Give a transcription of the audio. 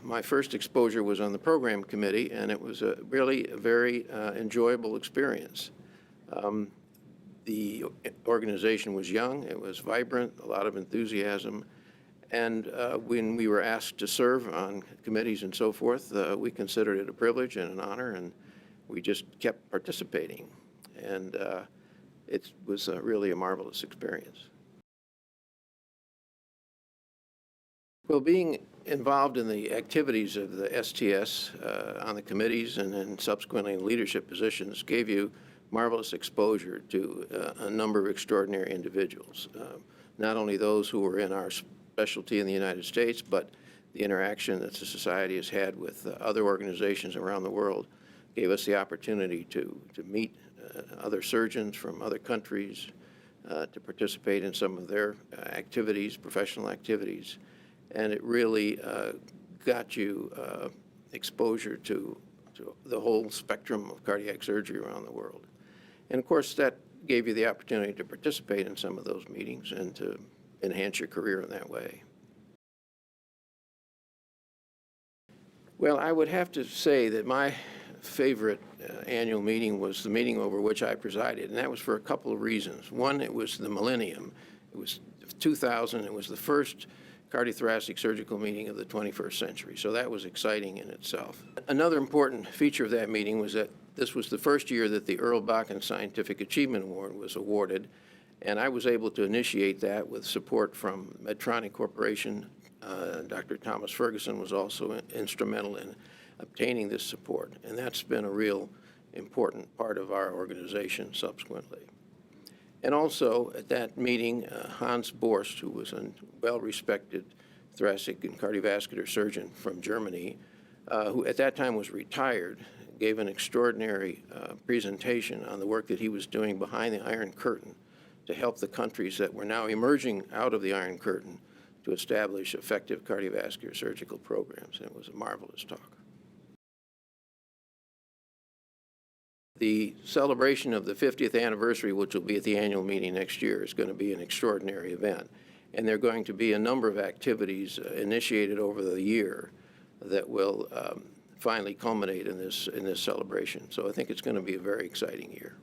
my first exposure was on the program committee, and it was a really very enjoyable experience. The organization was young, it was vibrant, a lot of enthusiasm, and when we were asked to serve on committees and so forth, we considered it a privilege and an honor, and we just kept participating. And it was really a marvelous experience. Well, being involved in the activities of the STS on the committees and then subsequently in leadership positions gave you marvelous exposure to a number of extraordinary individuals, not only those who were in our specialty in the United States, but the interaction that the Society has had with other organizations around the world gave us the opportunity to meet other surgeons from other countries, to participate in some of their activities, professional activities. And it really got you exposure to the whole spectrum of cardiac surgery around the world. And of course, that gave you the opportunity to participate in some of those meetings and to enhance your career in that way. Well, I would have to say that my favorite annual meeting was the meeting over which I presided, and that was for a couple of reasons. One, it was the millennium. It was 2000. It was the first cardiothoracic surgical meeting of the 21st century, so that was exciting in itself. Another important feature of that meeting was that this was the first year that the Earl Bakken Scientific Achievement Award was awarded, and I was able to initiate that with support from Medtronic Corporation. Dr. Thomas Ferguson was also instrumental in obtaining this support, and that's been a real important part of our organization subsequently. And also at that meeting, Hans Borst, who was a well-respected thoracic and cardiovascular surgeon from Germany, who at that time was retired, gave an extraordinary presentation on the work that he was doing behind the Iron Curtain to help the countries that were now emerging out of the Iron Curtain to establish effective cardiovascular surgical programs. And it was a marvelous talk. The celebration of the 50th anniversary, which will be at the annual meeting next year, is going to be an extraordinary event. And there are going to be a number of activities initiated over the year that will finally culminate in this celebration. So I think it's going to be a very exciting year.